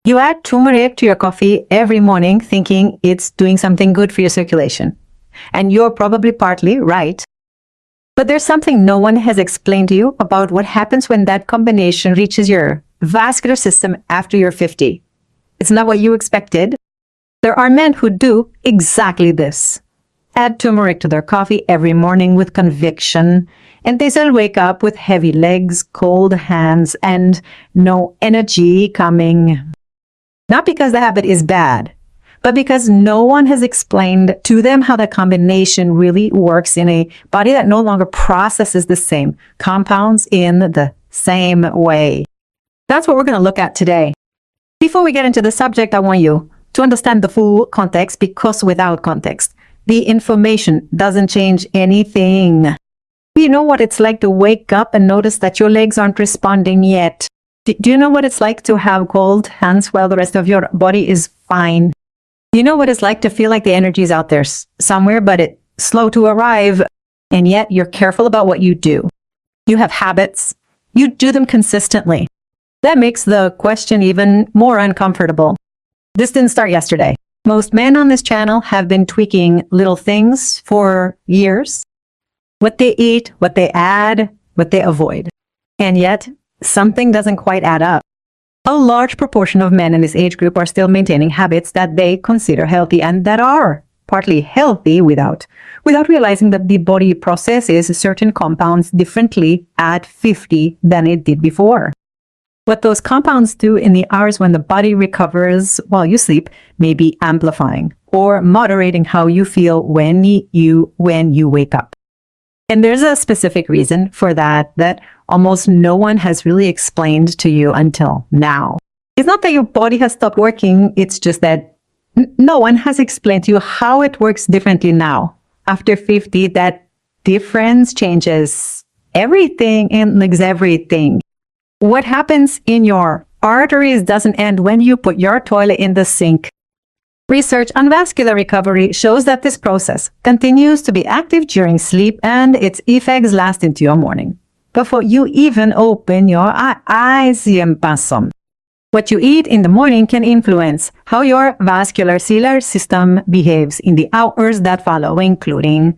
You add turmeric to your coffee every morning thinking it's doing something good for your circulation. And you're probably partly right. But there's something no one has explained to you about what happens when that combination reaches your vascular system after you're 50. It's not what you expected. There are men who do exactly this. Add turmeric to their coffee every morning with conviction, and they still wake up with heavy legs, cold hands, and no energy coming. Not because the habit is bad, but because no one has explained to them how the combination really works in a body that no longer processes the same compounds in the same way. That's what we're going to look at today. Before we get into the subject, I want you to understand the full context, because without context, the information doesn't change anything. You know what it's like to wake up and notice that your legs aren't responding yet? Do you know what it's like to have cold hands while the rest of your body is fine? You know what it's like to feel like the energy is out there somewhere, but it's slow to arrive, and yet you're careful about what you do. You have habits. You do them consistently. That makes the question even more uncomfortable. This didn't start yesterday. Most men on this channel have been tweaking little things for years. What they eat, what they add, what they avoid. And yet, something doesn't quite add up. A large proportion of men in this age group are still maintaining habits that they consider healthy and that are partly healthy without realizing that the body processes certain compounds differently at 50 than it did before. What those compounds do in the hours when the body recovers while you sleep may be amplifying or moderating how you feel when you wake up. And there's a specific reason for that almost no one has really explained to you until now. It's not that your body has stopped working, it's just that no one has explained to you how it works differently now. After 50, that difference changes everything and leaves everything. What happens in your arteries doesn't end when you put your toilet in the sink. Research on vascular recovery shows that this process continues to be active during sleep and its effects last into your morning. Before you even open your eyes, what you eat in the morning can influence how your vascular system behaves in the hours that follow, including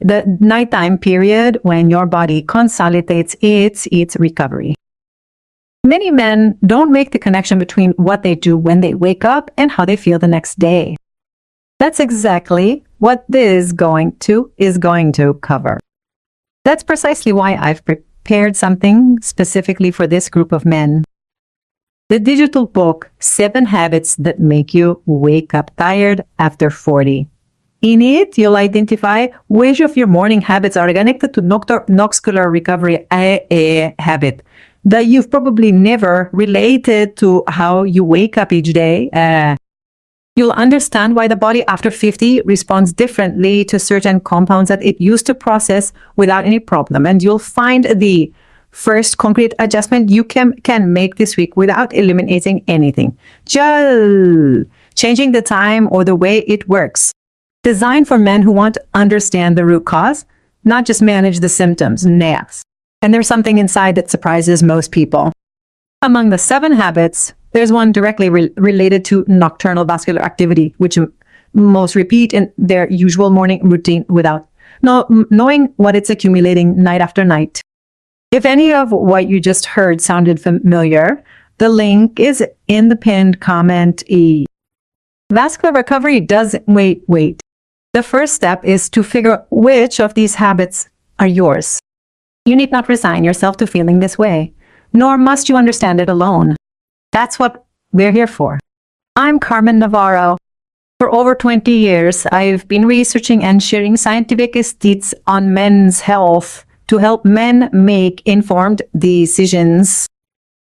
the nighttime period when your body consolidates its recovery. Many men don't make the connection between what they do when they wake up and how they feel the next day. That's exactly what this is going to cover. That's precisely why I've prepared something specifically for this group of men. The digital book, 7 Habits That Make You Wake Up Tired After 40. In it, you'll identify which of your morning habits are connected to nocturnal recovery habit that you've probably never related to how you wake up each day. You'll understand why the body after 50 responds differently to certain compounds that it used to process without any problem. And you'll find the first concrete adjustment you can make this week without eliminating anything. Just changing the time or the way it works. Designed for men who want to understand the root cause, not just manage the symptoms. Next. And there's something inside that surprises most people. Among the 7 habits, there's one directly related to nocturnal vascular activity, which most repeat in their usual morning routine without knowing what it's accumulating night after night. If any of what you just heard sounded familiar, the link is in the pinned comment. Vascular recovery doesn't wait. The first step is to figure out which of these habits are yours. You need not resign yourself to feeling this way, nor must you understand it alone. That's what we're here for. I'm Carmen Navarro. For over 20 years, I've been researching and sharing scientific studies on men's health to help men make informed decisions.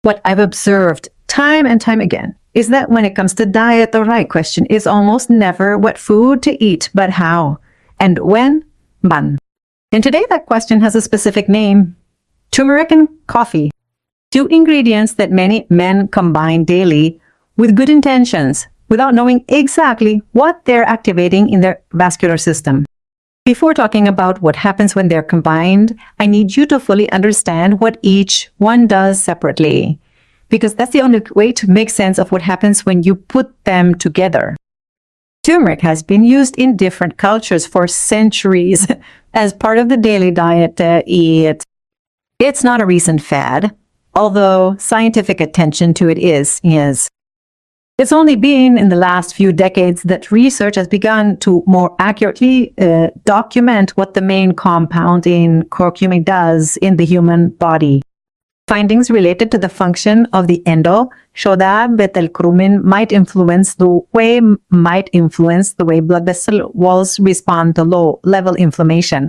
What I've observed time and time again is that when it comes to diet, the right question is almost never what food to eat, but how and when. And today that question has a specific name: turmeric and coffee. 2 ingredients that many men combine daily with good intentions without knowing exactly what they're activating in their vascular system. Before talking about what happens when they're combined, I need you to fully understand what each one does separately. because that's the only way to make sense of what happens when you put them together. Turmeric has been used in different cultures for centuries as part of the daily diet to eat. It's not a recent fad, although scientific attention to it is. It's only been in the last few decades that research has begun to more accurately document what the main compound in curcumin does in the human body. Findings related to the function of the endo show that beta-curcumin might influence the way blood vessel walls respond to low-level inflammation.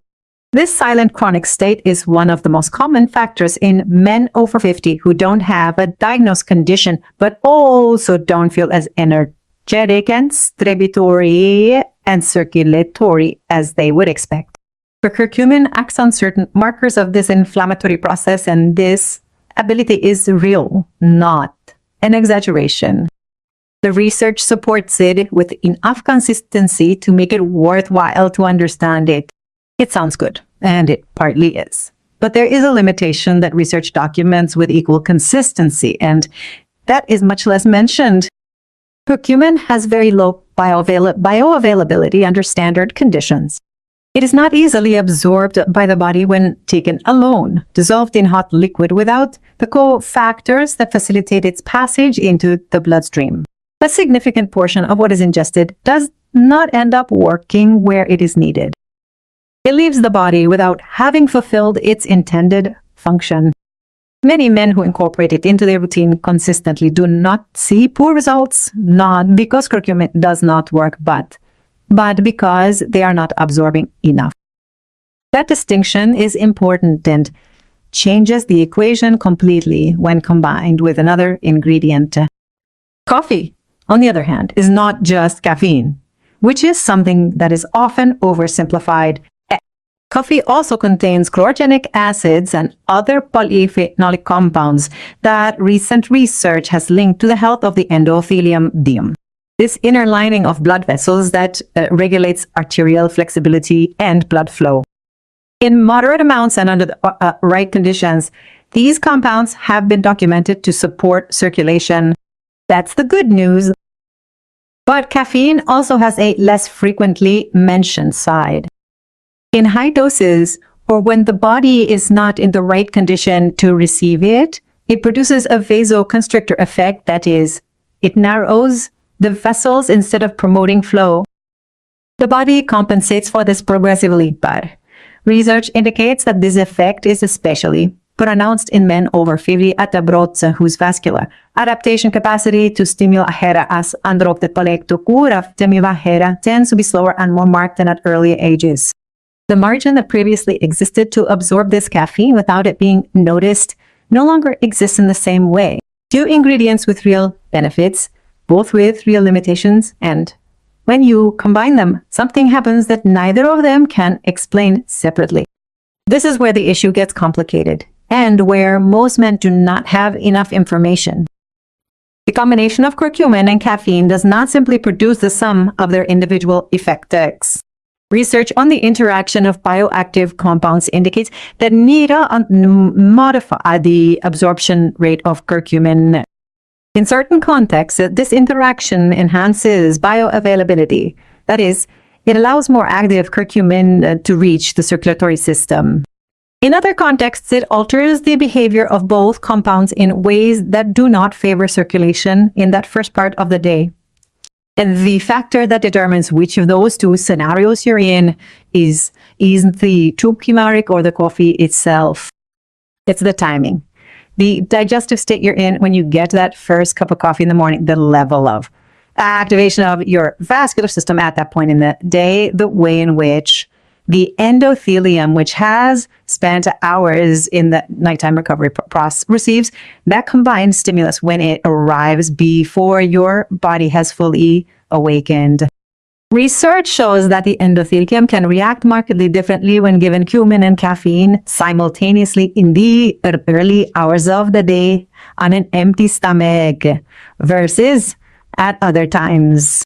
This silent chronic state is one of the most common factors in men over 50 who don't have a diagnosed condition, but also don't feel as energetic and strebitory and circulatory as they would expect. Curcumin acts on certain markers of this inflammatory process, and this ability is real, not an exaggeration. The research supports it with enough consistency to make it worthwhile to understand it. It sounds good, and it partly is. But there is a limitation that research documents with equal consistency, and that is much less mentioned. Curcumin has very low bioavailability under standard conditions. It is not easily absorbed by the body when taken alone, dissolved in hot liquid without the cofactors that facilitate its passage into the bloodstream. A significant portion of what is ingested does not end up working where it is needed. It leaves the body without having fulfilled its intended function. Many men who incorporate it into their routine consistently do not see poor results, not because curcumin does not work, but because they are not absorbing enough. That distinction is important and changes the equation completely when combined with another ingredient. Coffee, on the other hand, is not just caffeine, which is something that is often oversimplified. Coffee also contains chlorogenic acids and other polyphenolic compounds that recent research has linked to the health of the endothelium. This inner lining of blood vessels that regulates arterial flexibility and blood flow. In moderate amounts and under the right conditions, these compounds have been documented to support circulation. That's the good news. But caffeine also has a less frequently mentioned side. In high doses, or when the body is not in the right condition to receive it, it produces a vasoconstrictor effect, that is, it narrows the vessels instead of promoting flow. The body compensates for this progressively, but research indicates that this effect is especially pronounced in men over 50 at abroad whose vascular adaptation capacity to stimuli ahera as androptet palecto cura temivahera tends to be slower and more marked than at earlier ages. The margin that previously existed to absorb this caffeine without it being noticed no longer exists in the same way. Two ingredients with real benefits, both with real limitations, and when you combine them, something happens that neither of them can explain separately. This is where the issue gets complicated, and where most men do not have enough information. The combination of curcumin and caffeine does not simply produce the sum of their individual effects. Research on the interaction of bioactive compounds indicates that neither modify the absorption rate of curcumin. In certain contexts, this interaction enhances bioavailability. That is, it allows more active curcumin to reach the circulatory system. In other contexts, it alters the behavior of both compounds in ways that do not favor circulation in that first part of the day. And the factor that determines which of those two scenarios you're in isn't the turmeric or the coffee itself. It's the timing. The digestive state you're in when you get that first cup of coffee in the morning, the level of activation of your vascular system at that point in the day, the way in which the endothelium, which has spent hours in the nighttime recovery process, receives that combined stimulus when it arrives before your body has fully awakened. Research shows that the endothelium can react markedly differently when given cumin and caffeine simultaneously in the early hours of the day on an empty stomach versus at other times.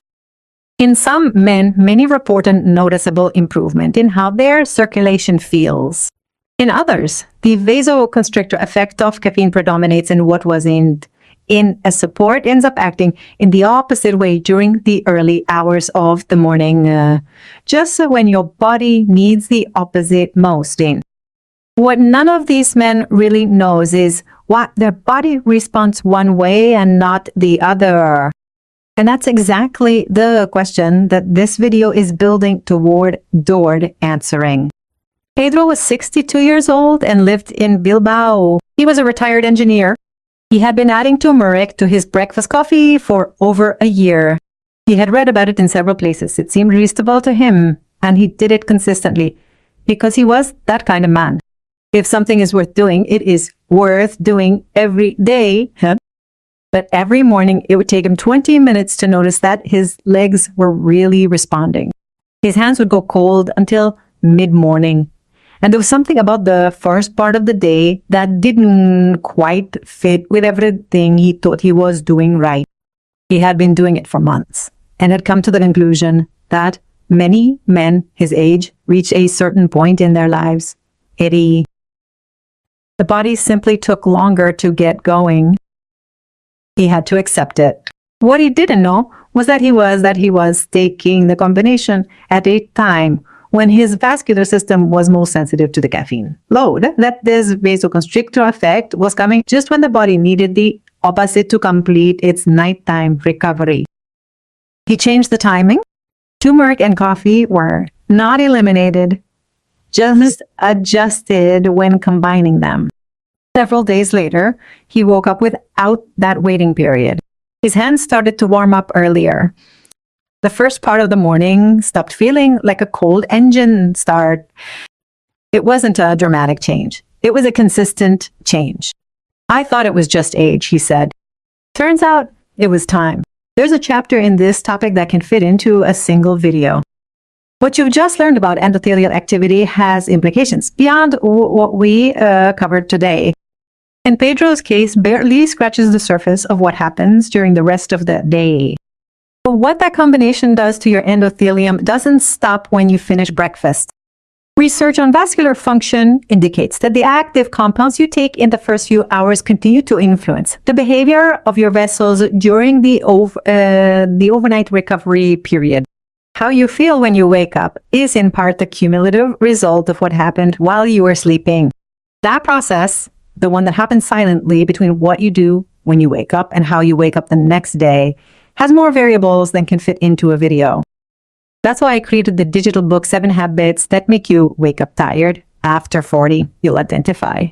In some men, many report a noticeable improvement in how their circulation feels. In others, the vasoconstrictor effect of caffeine predominates in what was in a support ends up acting in the opposite way during the early hours of the morning, just when your body needs the opposite most. What none of these men really knows is what their body responds one way and not the other. And that's exactly the question that this video is building toward answering. Pedro was 62 years old and lived in Bilbao. He was a retired engineer. He had been adding turmeric to his breakfast coffee for over a year. He had read about it in several places. It seemed reasonable to him, and he did it consistently because he was that kind of man. If something is worth doing, it is worth doing every day. But every morning, it would take him 20 minutes to notice that his legs were really responding. His hands would go cold until mid-morning. And there was something about the first part of the day that didn't quite fit with everything he thought he was doing right. He had been doing it for months and had come to the conclusion that many men his age reach a certain point in their lives. The body simply took longer to get going. He had to accept it. What he didn't know was that he was taking the combination at a time when his vascular system was most sensitive to the caffeine load, that this vasoconstrictor effect was coming just when the body needed the opposite to complete its nighttime recovery. He changed the timing. Turmeric and coffee were not eliminated, just adjusted when combining them. Several days later, he woke up without that waiting period. His hands started to warm up earlier. The first part of the morning stopped feeling like a cold engine start. It wasn't a dramatic change. It was a consistent change. I thought it was just age, he said. Turns out it was time. There's a chapter in this topic that can fit into a single video. What you've just learned about endothelial activity has implications beyond what we covered today. In Pedro's case, barely scratches the surface of what happens during the rest of the day. But what that combination does to your endothelium doesn't stop when you finish breakfast. Research on vascular function indicates that the active compounds you take in the first few hours continue to influence the behavior of your vessels during the overnight recovery period. How you feel when you wake up is in part the cumulative result of what happened while you were sleeping. That process, the one that happens silently between what you do when you wake up and how you wake up the next day, has more variables than can fit into a video. That's why I created the digital book 7 Habits That Make You Wake Up Tired After 40. You'll identify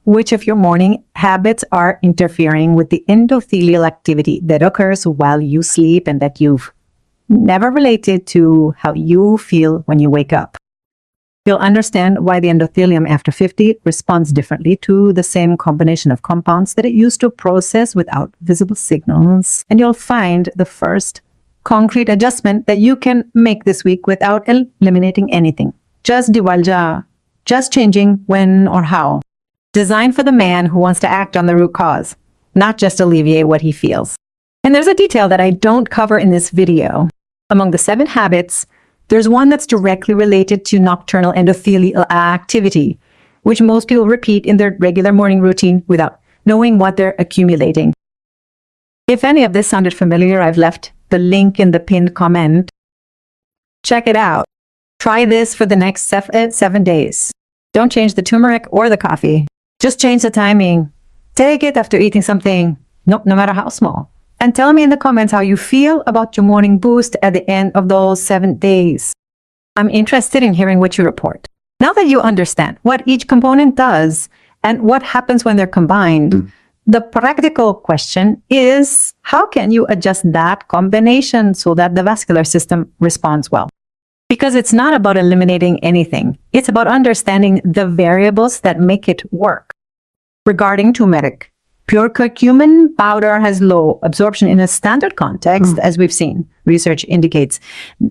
which of your morning habits are interfering with the endothelial activity that occurs while you sleep and that you've never related to how you feel when you wake up. You'll understand why the endothelium after 50 responds differently to the same combination of compounds that it used to process without visible signals. And you'll find the first concrete adjustment that you can make this week without eliminating anything. Just diwalja, just changing when or how. Designed for the man who wants to act on the root cause, not just alleviate what he feels. And there's a detail that I don't cover in this video. Among the 7 habits, there's one that's directly related to nocturnal endothelial activity, which most people repeat in their regular morning routine without knowing what they're accumulating. If any of this sounded familiar, I've left the link in the pinned comment. Check it out. Try this for the next 7 days. Don't change the turmeric or the coffee. Just change the timing. Take it after eating something, no matter how small. And tell me in the comments how you feel about your morning boost at the end of those 7 days. I'm interested in hearing what you report. Now that you understand what each component does and what happens when they're combined, the practical question is, how can you adjust that combination so that the vascular system responds well? Because it's not about eliminating anything. It's about understanding the variables that make it work. Regarding turmeric, pure curcumin powder has low absorption in a standard context, as we've seen. Research indicates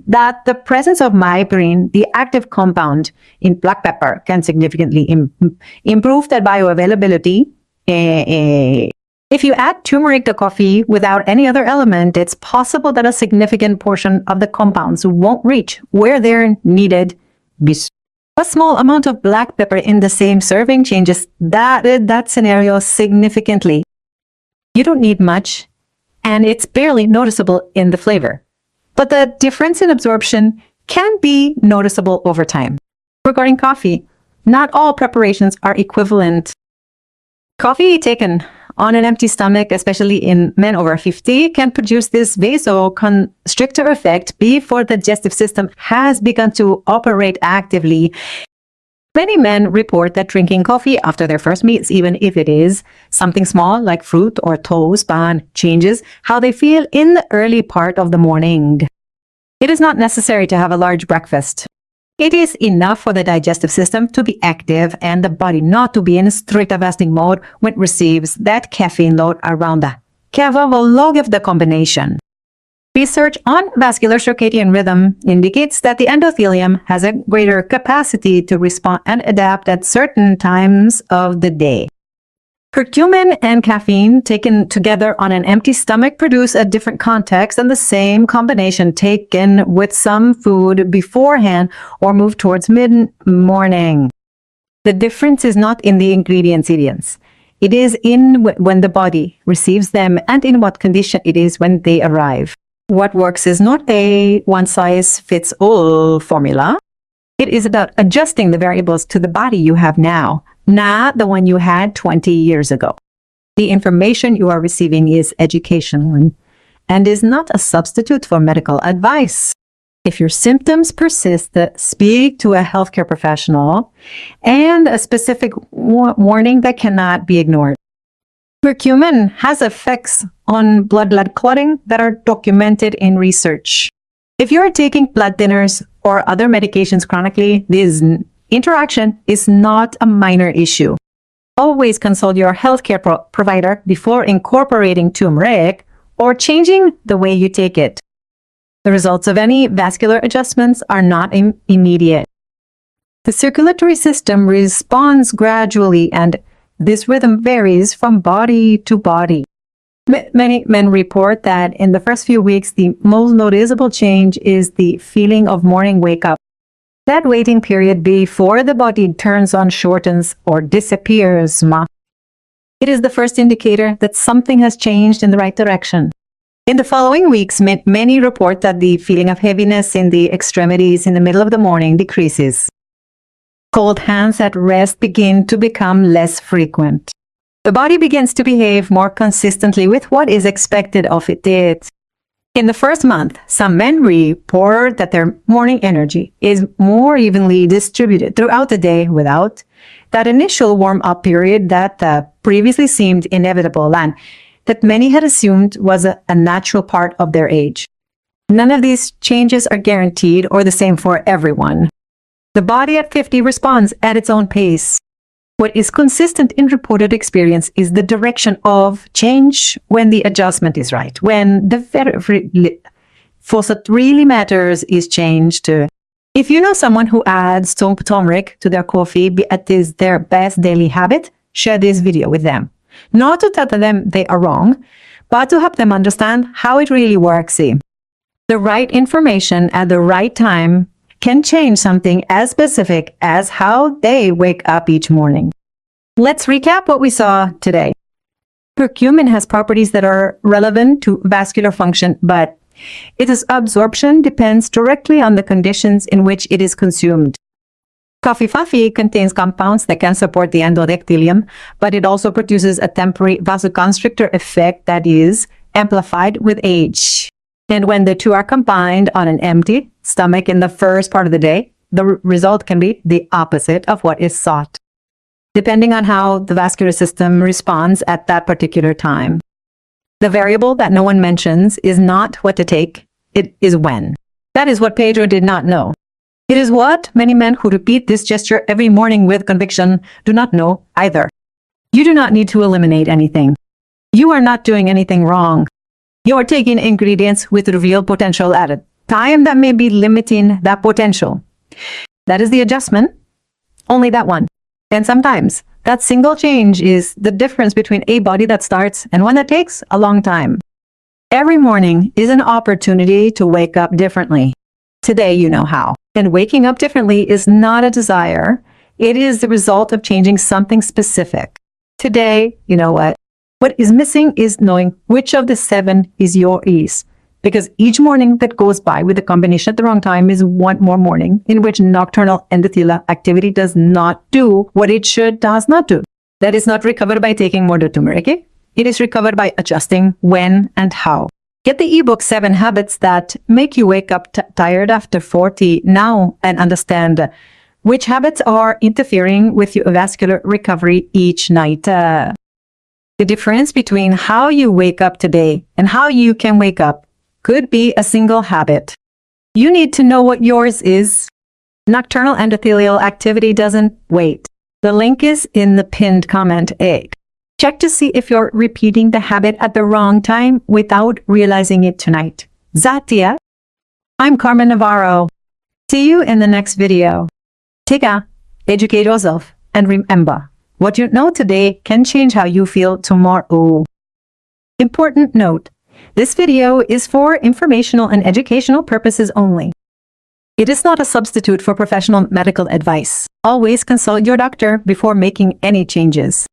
that the presence of mybrine, the active compound in black pepper, can significantly improve that bioavailability. If you add turmeric to coffee without any other element, it's possible that a significant portion of the compounds won't reach where they're needed. A small amount of black pepper in the same serving changes that scenario significantly. You don't need much, and it's barely noticeable in the flavor. But the difference in absorption can be noticeable over time. Regarding coffee, not all preparations are equivalent. Coffee taken on an empty stomach, especially in men over 50, can produce this vasoconstrictor effect before the digestive system has begun to operate actively. Many men report that drinking coffee after their first meals, even if it is something small like fruit or toast, changes how they feel in the early part of the morning. It is not necessary to have a large breakfast. It is enough for the digestive system to be active and the body not to be in strict fasting mode when it receives that caffeine load around the log of the combination. Research on vascular circadian rhythm indicates that the endothelium has a greater capacity to respond and adapt at certain times of the day. Curcumin and caffeine taken together on an empty stomach produce a different context than the same combination taken with some food beforehand or moved towards mid-morning. The difference is not in the ingredients. It is in when the body receives them and in what condition it is when they arrive. What works is not a one-size-fits-all formula. It is about adjusting the variables to the body you have now, not the one you had 20 years ago. The information you are receiving is educational and is not a substitute for medical advice. If your symptoms persist, speak to a healthcare professional and a specific warning that cannot be ignored. Curcumin has effects on blood clotting that are documented in research. If you are taking blood thinners or other medications chronically, this interaction is not a minor issue. Always consult your healthcare provider before incorporating turmeric or changing the way you take it. The results of any vascular adjustments are not immediate. The circulatory system responds gradually, and this rhythm varies from body to body. Many men report that in the first few weeks, the most noticeable change is the feeling of morning wake-up. That waiting period before the body turns on shortens or disappears. It is the first indicator that something has changed in the right direction. In the following weeks, many report that the feeling of heaviness in the extremities in the middle of the morning decreases. Cold hands at rest begin to become less frequent. The body begins to behave more consistently with what is expected of it. In the first month, some men report that their morning energy is more evenly distributed throughout the day without that initial warm-up period that previously seemed inevitable and that many had assumed was a natural part of their age. None of these changes are guaranteed or the same for everyone. The body at 50 responds at its own pace. What is consistent in reported experience is the direction of change when the adjustment is right. When the force that really matters is changed. If you know someone who adds turmeric to their coffee, it is their best daily habit, share this video with them. Not to tell them they are wrong, but to help them understand how it really works. The right information at the right time can change something as specific as how they wake up each morning. Let's recap what we saw today. Curcumin has properties that are relevant to vascular function, but its absorption depends directly on the conditions in which it is consumed. Coffee contains compounds that can support the endothelium, but it also produces a temporary vasoconstrictor effect that is amplified with age. And when the two are combined on an empty stomach in the first part of the day, the result can be the opposite of what is sought, depending on how the vascular system responds at that particular time. The variable that no one mentions is not what to take, it is when. That is what Pedro did not know. It is what many men who repeat this gesture every morning with conviction do not know either. You do not need to eliminate anything. You are not doing anything wrong. You are taking ingredients with real potential at a time that may be limiting that potential. That is the adjustment, only that one. And sometimes that single change is the difference between a body that starts and one that takes a long time. Every morning is an opportunity to wake up differently. Today you know how. And waking up differently is not a desire. It is the result of changing something specific. Today, you know what? What is missing is knowing which of the 7 is your ease. Because each morning that goes by with a combination at the wrong time is one more morning in which nocturnal endothelial activity does not do what it does not do. That is not recovered by taking more turmeric. It is recovered by adjusting when and how. Get the ebook 7 Habits That Make You Wake Up Tired After 40 now and understand which habits are interfering with your vascular recovery each night. The difference between how you wake up today and how you can wake up could be a single habit. You need to know what yours is. Nocturnal endothelial activity doesn't wait. The link is in the pinned comment. Check to see if you're repeating the habit at the wrong time without realizing it tonight. Zatia, I'm Carmen Navarro. See you in the next video. Take care, educate yourself, and remember, what you know today can change how you feel tomorrow. Important note, this video is for informational and educational purposes only. It is not a substitute for professional medical advice. Always consult your doctor before making any changes.